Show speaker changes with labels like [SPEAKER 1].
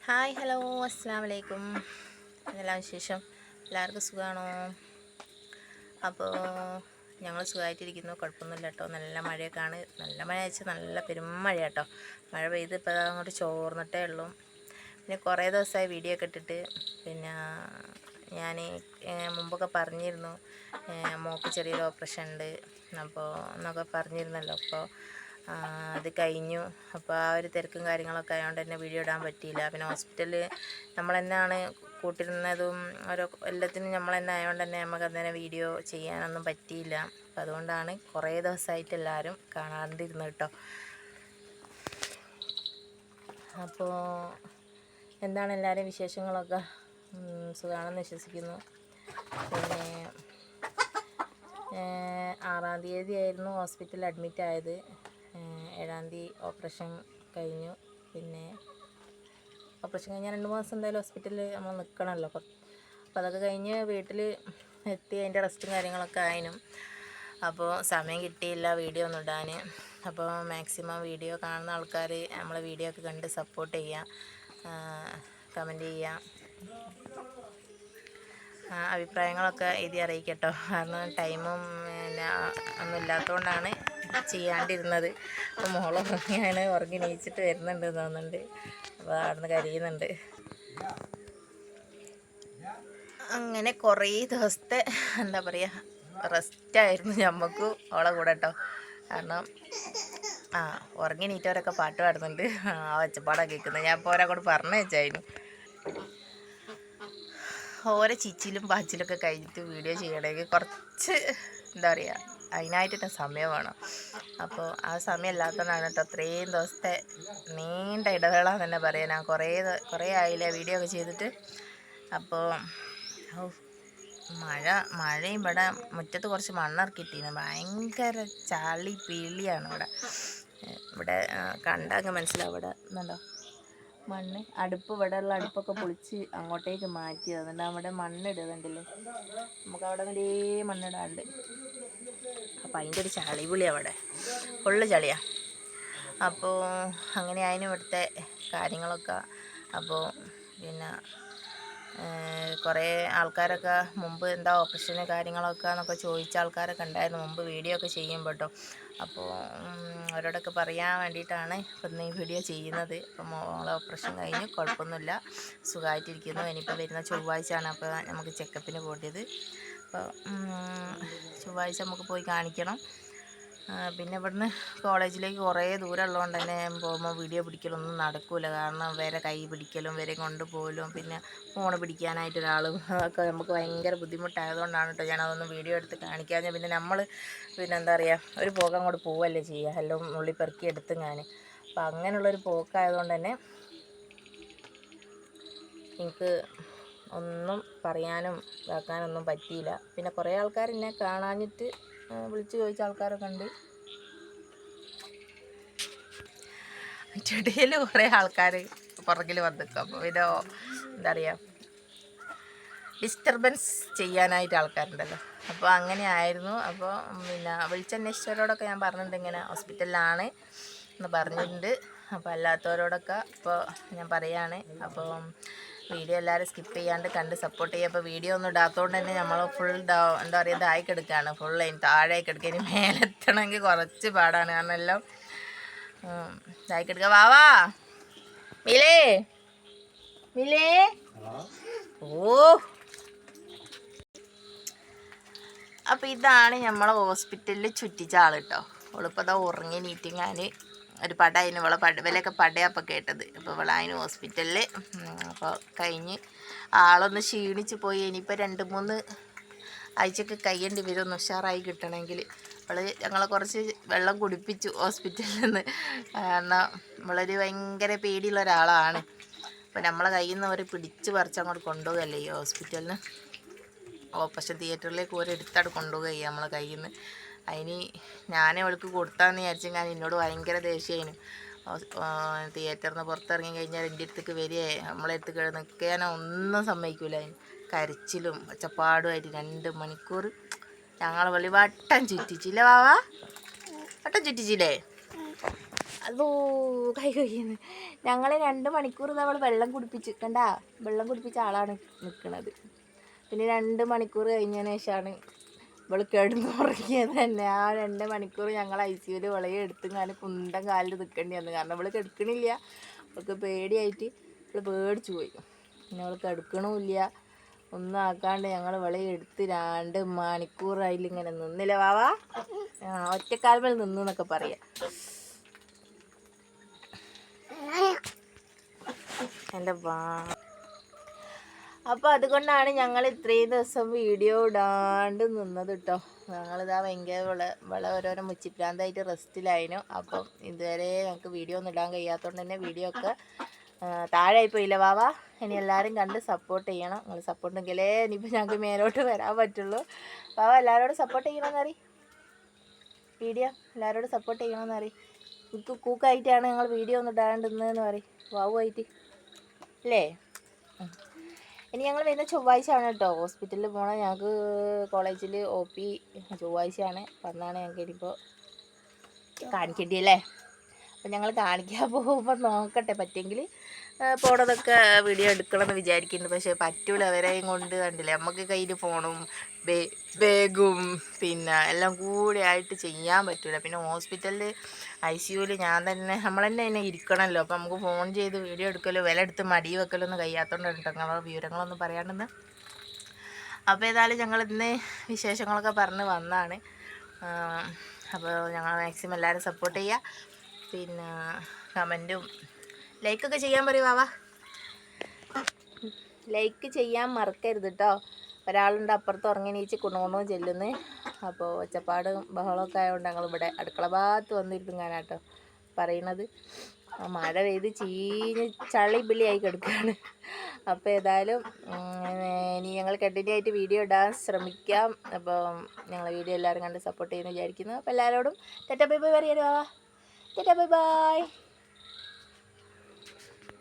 [SPEAKER 1] Hi hello അസ്സലാമു അലൈക്കും. എന്തെല്ലാം വിശേഷം? എല്ലാവർക്കും സുഖമാണോ? അപ്പോൾ ഞങ്ങൾ സുഖമായിട്ടിരിക്കുന്നു, കുഴപ്പമൊന്നുമില്ല കേട്ടോ. നല്ല മഴയൊക്കെയാണ്. നല്ല മഴ വെച്ചാൽ നല്ല പെരുമഴ കേട്ടോ. മഴ പെയ്ത് ഇപ്പോൾ അങ്ങോട്ട് ചോർന്നിട്ടേ ഉള്ളൂ. പിന്നെ കുറേ ദിവസമായി വീഡിയോ ഒക്കെ ഇട്ടിട്ട്. പിന്നെ ഞാൻ മുമ്പൊക്കെ പറഞ്ഞിരുന്നു മോൾക്ക് ചെറിയൊരു ഓപ്പറേഷൻ ഉണ്ട് അപ്പോൾ എന്നൊക്കെ പറഞ്ഞിരുന്നല്ലോ. അപ്പോൾ അത് കഴിഞ്ഞു. അപ്പോൾ ആ ഒരു തിരക്കും കാര്യങ്ങളൊക്കെ ആയതുകൊണ്ട് തന്നെ വീഡിയോ ഇടാൻ പറ്റിയില്ല. പിന്നെ ഹോസ്പിറ്റലിൽ നമ്മൾ തന്നെയാണ് കൂട്ടിരുന്നതും ഓരോ എല്ലാത്തിനും നമ്മൾ തന്നെ ആയതുകൊണ്ട് തന്നെ നമുക്ക് അന്നേരം വീഡിയോ ചെയ്യാനൊന്നും പറ്റിയില്ല. അപ്പോൾ അതുകൊണ്ടാണ് കുറേ ദിവസമായിട്ട് എല്ലാവരും കാണാണ്ടിരുന്നത് കേട്ടോ. അപ്പോൾ എന്താണ് എല്ലാവരും വിശേഷങ്ങളൊക്കെ? സുഖമാണെന്ന് വിശ്വസിക്കുന്നു. പിന്നെ 6-ാം തീയതി ആയിരുന്നു ഹോസ്പിറ്റലിൽ അഡ്മിറ്റ് ആയത്. 7-ാം തീയതി ഓപ്പറേഷൻ കഴിഞ്ഞു. പിന്നെ ഓപ്പറേഷൻ കഴിഞ്ഞാൽ 2-3 മാസം എന്തായാലും ഹോസ്പിറ്റലിൽ നമ്മൾ നിൽക്കണമല്ലോ. അപ്പോൾ അതൊക്കെ കഴിഞ്ഞ് വീട്ടിൽ എത്തി അതിൻ്റെ റെസ്റ്റും കാര്യങ്ങളൊക്കെ ആയിരുന്നു. അപ്പോൾ സമയം കിട്ടിയില്ല വീഡിയോ ഒന്നും ഇടാൻ. അപ്പോൾ മാക്സിമം വീഡിയോ കാണുന്ന ആൾക്കാർ നമ്മളെ വീഡിയോ ഒക്കെ കണ്ട് സപ്പോർട്ട് ചെയ്യുക, കമൻറ്റ് ചെയ്യുക, അഭിപ്രായങ്ങളൊക്കെ എഴുതി അറിയിക്കട്ടോ. കാരണം ടൈമും പിന്നെ ഒന്നും ഇല്ലാത്തതുകൊണ്ടാണ് ചെയ്യാണ്ടിരുന്നത്. അപ്പോൾ മോളൊക്കെയാണ് ഉറങ്ങി നീച്ചിട്ട് വരുന്നുണ്ട് തോന്നുന്നുണ്ട്. അപ്പോൾ അവിടുന്ന് കരയുന്നുണ്ട്. അങ്ങനെ കുറേ ദിവസത്തെ എന്താ പറയുക റെസ്റ്റായിരുന്നു ഞമ്മക്കും അവളെ കൂടെ കേട്ടോ. കാരണം ഉറങ്ങി നീറ്റവരൊക്കെ പാട്ട് പാടുന്നുണ്ട്. ഒച്ചപ്പാടൊക്കെ കേൾക്കുന്നത് ഞാൻ ഇപ്പോൾ ഓരോ കൂടെ പറഞ്ഞു വെച്ചായിരുന്നു. ഓരോ ചിച്ചിലും പാച്ചിലൊക്കെ കഴിഞ്ഞിട്ട് വീഡിയോ ചെയ്യണമെങ്കിൽ കുറച്ച് എന്താ പറയുക അതിനായിട്ടിട്ട് സമയം വേണം. അപ്പോൾ ആ സമയം ഇല്ലാത്തതാണ് കേട്ടോ അത്രയും ദിവസത്തെ നീണ്ട ഇടവേള എന്ന് തന്നെ പറയാം. ഞാൻ കുറേ ആയില്ലേ വീഡിയോ ഒക്കെ ചെയ്തിട്ട്. അപ്പോൾ മഴയും ഇവിടെ മുറ്റത്ത് കുറച്ച് മണ്ണിറക്കിയിട്ടിരുന്നു. ഭയങ്കര ചളി പിളിയാണ് ഇവിടെ കണ്ടങ്ങ് മനസ്സിലാവും. ഇവിടെ എന്നുണ്ടോ മണ്ണ് ഇവിടെ ഉള്ള അടുപ്പൊക്കെ പൊളിച്ച് അങ്ങോട്ടേക്ക് മാറ്റി. അതുകൊണ്ട് അവിടെ മണ്ണിടുന്നുണ്ടല്ലേ, നമുക്ക് അവിടെ വലിയ മണ്ണിടാണ്ട്. അപ്പോൾ അതിൻ്റെ ഒരു ചളിപുളി അവിടെ ഫുള്ള് ചളിയാണ്. അപ്പോൾ അങ്ങനെ അതിന് ഇവിടുത്തെ കാര്യങ്ങളൊക്കെ. അപ്പോൾ പിന്നെ കുറേ ആൾക്കാരൊക്കെ മുമ്പ് എന്താ ഓപ്പറേഷന് കാര്യങ്ങളൊക്കെ എന്നൊക്കെ ചോദിച്ച ആൾക്കാരൊക്കെ ഉണ്ടായിരുന്നു മുമ്പ് വീഡിയോ ഒക്കെ ചെയ്യുമ്പോൾ കേട്ടോ. അപ്പോൾ അവരോടൊക്കെ പറയാൻ വേണ്ടിയിട്ടാണ് ഇപ്പം ഈ വീഡിയോ ചെയ്യുന്നത്. അപ്പോൾ മോളെ ഓപ്പറേഷൻ കഴിഞ്ഞ് കുഴപ്പമൊന്നുമില്ല, സുഖമായിട്ടിരിക്കുന്നു. ഇനിയിപ്പോൾ വരുന്ന ചൊവ്വാഴ്ചയാണ് അപ്പോൾ നമുക്ക് ചെക്കപ്പിന് പോകേണ്ടത്. അപ്പോൾ ചൊവ്വാഴ്ച നമുക്ക് പോയി കാണിക്കണം. പിന്നെ ഇവിടുന്ന് കോളേജിലേക്ക് കുറേ ദൂരം ഉള്ളതുകൊണ്ട് തന്നെ പോകുമ്പോൾ വീഡിയോ പിടിക്കലൊന്നും നടക്കില്ല. കാരണം വരെ കൈ പിടിക്കലും വരെ കൊണ്ടുപോകലും പിന്നെ ഫോണ് പിടിക്കാനായിട്ടൊരാളും അതൊക്കെ നമുക്ക് ഭയങ്കര ബുദ്ധിമുട്ടായതുകൊണ്ടാണ് കേട്ടോ ഞാനതൊന്നും വീഡിയോ എടുത്ത് കാണിക്കാതെ. പിന്നെ നമ്മൾ പിന്നെ എന്താ പറയുക ഒരു പോക്ക് അങ്ങോട്ട് പോവല്ലേ ചെയ്യുക, എല്ലാം നുള്ളിപ്പെറുക്കി എടുത്ത് ഞാൻ. അപ്പം അങ്ങനെയുള്ളൊരു പോക്കായതുകൊണ്ട് തന്നെ എനിക്ക് ഒന്നും പറയാനും ഇതാക്കാനൊന്നും പറ്റിയില്ല. പിന്നെ കുറേ ആൾക്കാർ എന്നെ കാണാഞ്ഞിട്ട് വിളിച്ച് ചോദിച്ച ആൾക്കാരൊക്കെ ഉണ്ട്. ചെടിയിൽ കുറേ ആൾക്കാർ പുറകിൽ വന്നിക്കും. അപ്പോൾ പിന്നെ എന്താ പറയുക ഡിസ്റ്റർബൻസ് ചെയ്യാനായിട്ട് ആൾക്കാരുണ്ടല്ലോ. അപ്പോൾ അങ്ങനെ ആയിരുന്നു. അപ്പോൾ പിന്നെ വിളിച്ചന്വേഷിച്ചവരോടൊക്കെ ഞാൻ പറഞ്ഞിട്ടുണ്ട് ഇങ്ങനെ ഹോസ്പിറ്റലിലാണ് എന്ന് പറഞ്ഞിട്ടുണ്ട്. അപ്പോൾ അല്ലാത്തവരോടൊക്കെ ഇപ്പോൾ ഞാൻ പറയാണ്. അപ്പോൾ വീഡിയോ എല്ലാവരും സ്കിപ്പ് ചെയ്യാണ്ട് കണ്ട് സപ്പോർട്ട് ചെയ്യുക. അപ്പോൾ വീഡിയോ ഒന്നും ഇടാത്തതുകൊണ്ട് തന്നെ നമ്മൾ ഫുൾ എന്താ പറയുക ഇതായി കിടക്കുകയാണ്. ഫുൾ താഴേക്ക് എടുക്കുക. ഇനി മേലെത്തണമെങ്കിൽ കുറച്ച് പാടാണ്. കാരണം എല്ലാം ഇതായി കിടക്കുക. വാവാ മിലേ മിലേ അപ്പോൾ ഇതാണ് നമ്മളെ ഹോസ്പിറ്റലിൽ ചുറ്റിച്ച ആൾ കേട്ടോ. അവളിപ്പോൾ അതാ ഉറങ്ങി നീറ്റിങ്ങാൻ ഒരു പട അതിന് വിലയൊക്കെ പടയപ്പോൾ കേട്ടത്. അപ്പോൾ അതിന് ഹോസ്പിറ്റലിൽ അപ്പോൾ കഴിഞ്ഞ് ആളൊന്ന് ക്ഷീണിച്ച് പോയി. ഇനിയിപ്പോൾ 2-3 ആഴ്ചക്ക് കഴിയേണ്ടി വരും ഒന്ന് ഉഷാറായി കിട്ടണമെങ്കിൽ. ഞങ്ങളെ കുറച്ച് വെള്ളം കുടിപ്പിച്ചു ഹോസ്പിറ്റലിൽ നിന്ന്. കാരണം നമ്മളൊരു ഭയങ്കര പേടിയുള്ള ഒരാളാണ്. അപ്പോൾ നമ്മളെ കയ്യിൽ നിന്ന് അവർ പിടിച്ച് പറിച്ച് അങ്ങോട്ട് കൊണ്ടുപോകല്ലേ ഈ ഹോസ്പിറ്റലിന്. ഓപ്പറേഷൻ തിയേറ്ററിലേക്ക് ഒരെടുത്തവിടെ കൊണ്ടുപോകുക നമ്മളെ കയ്യിൽ നിന്ന്. അതിന് ഞാനേ അവൾക്ക് കൊടുത്താന്ന് വിചാരിച്ചു. ഞാൻ എന്നോട് ഭയങ്കര ദേഷ്യമായിരുന്നു. തിയേറ്ററിൽ നിന്ന് പുറത്തിറങ്ങി കഴിഞ്ഞാൽ എൻ്റെ അടുത്തേക്ക് വരികയെ നമ്മളെ അടുത്ത് നിൽക്കാനോ ഒന്നും സമ്മതിക്കില്ല. കരച്ചിലും ഒച്ചപ്പാടുമായിട്ട് 2 മണിക്കൂർ ഞങ്ങൾ വട്ടം ചുറ്റിച്ചില്ലേ വാവാ, വട്ടം ചുറ്റിച്ചില്ലേ. അതോ കൈ കഴിയുന്നു. ഞങ്ങൾ 2 മണിക്കൂർ നമ്മൾ വെള്ളം കുടിപ്പിച്ച് കണ്ടാ, വെള്ളം കുടിപ്പിച്ച ആളാണ് നിൽക്കുന്നത്. പിന്നെ 2 മണിക്കൂർ കഴിഞ്ഞതിന് ശേഷമാണ് ഇവൾ കിടന്നുറങ്ങിയത് തന്നെ. ആ 2 മണിക്കൂർ ഞങ്ങൾ ICUവിൽ വിളയെ എടുത്തുങ്ങാണ്ട് കുന്തം കാലിൽ നിൽക്കേണ്ടി വന്നു. കാരണം ഇവൾ കിടക്കണില്ല, അവൾക്ക് പേടിയായിട്ട് ഇവൾ പേടിച്ചു പോയി. പിന്നെ അവൾ കിടക്കണമില്ല, ഒന്നും ആക്കാണ്ട് ഞങ്ങൾ വിളയെ എടുത്ത് 2 മണിക്കൂർ അതിലിങ്ങനെ നിന്നില്ല വാവാ. ഒറ്റക്കാൽമേൽ നിന്നു എന്നൊക്കെ പറയാം. എൻ്റെ അപ്പോൾ അതുകൊണ്ടാണ് ഞങ്ങൾ ഇത്രയും ദിവസം വീഡിയോ ഇടാണ്ട് നിന്നത് കേട്ടോ. ഞങ്ങളിതാ ഭയങ്കര ഓരോരോ മുച്ചിപ്രാന്തായിട്ട് റെസ്റ്റിലായിരുന്നു. അപ്പം ഇതുവരെ ഞങ്ങൾക്ക് വീഡിയോ ഒന്നും ഇടാൻ കഴിയാത്തതുകൊണ്ട് തന്നെ വീഡിയോ ഒക്കെ താഴെയായിപ്പോയില്ല വാവാ. ഇനി എല്ലാവരും കണ്ട് സപ്പോർട്ട് ചെയ്യണം. നിങ്ങൾ സപ്പോർട്ട് ഉണ്ടെങ്കിലേ ഇനിയിപ്പോൾ ഞങ്ങൾക്ക് മേലോട്ട് വരാൻ പറ്റുള്ളൂ. വാവ എല്ലാവരോടും സപ്പോർട്ട് ചെയ്യണമെന്നറി, വീഡിയോ എല്ലാവരോടും സപ്പോർട്ട് ചെയ്യണമെന്നറി. കൂക്കായിട്ടാണ് ഞങ്ങൾ വീഡിയോ ഒന്നും ഇടാണ്ടെന്ന് പറയും വാവുമായിട്ട് അല്ലേ. ഇനി ഞങ്ങൾ വരുന്ന ചൊവ്വാഴ്ചയാണ് കേട്ടോ ഹോസ്പിറ്റലിൽ പോകണം. ഞങ്ങൾക്ക് കോളേജിൽ OP ചൊവ്വാഴ്ചയാണ്. അന്നാണ് ഞങ്ങൾക്ക് ഇനിയിപ്പോൾ കാണിക്കേണ്ടിയല്ലേ. അപ്പം ഞങ്ങൾ കാണിക്കാൻ പോകുമ്പോൾ നോക്കട്ടെ, പറ്റുമെങ്കിൽ പോണതൊക്കെ വീഡിയോ എടുക്കണമെന്ന് വിചാരിക്കുന്നുണ്ട്. പക്ഷേ പറ്റൂല, അവരെയും കൊണ്ട് കണ്ടില്ലേ, നമുക്ക് കയ്യിൽ ഫോണും ബാഗും പിന്നെ എല്ലാം കൂടി ആയിട്ട് ചെയ്യാൻ പറ്റില്ല. പിന്നെ ഹോസ്പിറ്റലിൽ ICUവിൽ ഞാൻ തന്നെ നമ്മൾ തന്നെ ഇരിക്കണമല്ലോ. അപ്പോൾ നമുക്ക് ഫോൺ ചെയ്ത് വീഡിയോ എടുക്കലോ വില എടുത്ത് മടി വെക്കലൊന്നും കഴിയാത്തതുകൊണ്ട് ഞങ്ങൾ വിവരങ്ങളൊന്നും പറയാണ്ടെന്ന്. അപ്പോൾ ഏതായാലും ഞങ്ങൾ ഇന്ന് വിശേഷങ്ങളൊക്കെ പറഞ്ഞ് വന്നതാണ്. അപ്പോൾ ഞങ്ങൾ മാക്സിമം എല്ലാവരും സപ്പോർട്ട് ചെയ്യുക. പിന്നെ കമൻറ്റും ലൈക്കൊക്കെ ചെയ്യാൻ പറയുവാ. ലൈക്ക് ചെയ്യാൻ മറക്കരുത് കേട്ടോ. ഒരാളുണ്ട് അപ്പുറത്ത് ഉറങ്ങി നീച്ച് കുണുകുണു ചെല്ലുന്നു. അപ്പോൾ ഒച്ചപ്പാടും ബഹളമൊക്കെ ആയതുകൊണ്ട് ഞങ്ങളിവിടെ അടുക്കള ഭാഗത്ത് വന്നിരുന്നാട്ടോ പറയണത്. മഴ പെയ്ത് ചീഞ്ഞ് ചളി ബിളിയായി കിടക്കുകയാണ്. അപ്പോൾ ഏതായാലും ഇനി ഞങ്ങൾ കണ്ടിന്യൂ ആയിട്ട് വീഡിയോ ഇടാൻ ശ്രമിക്കാം. അപ്പോൾ ഞങ്ങളെ വീഡിയോ എല്ലാവരും കണ്ട് സപ്പോർട്ട് ചെയ്യുമെന്ന് വിചാരിക്കുന്നു. അപ്പോൾ എല്ലാവരോടും ടാറ്റാ ബൈ ബൈ പറയാലോ. Tata bye bye.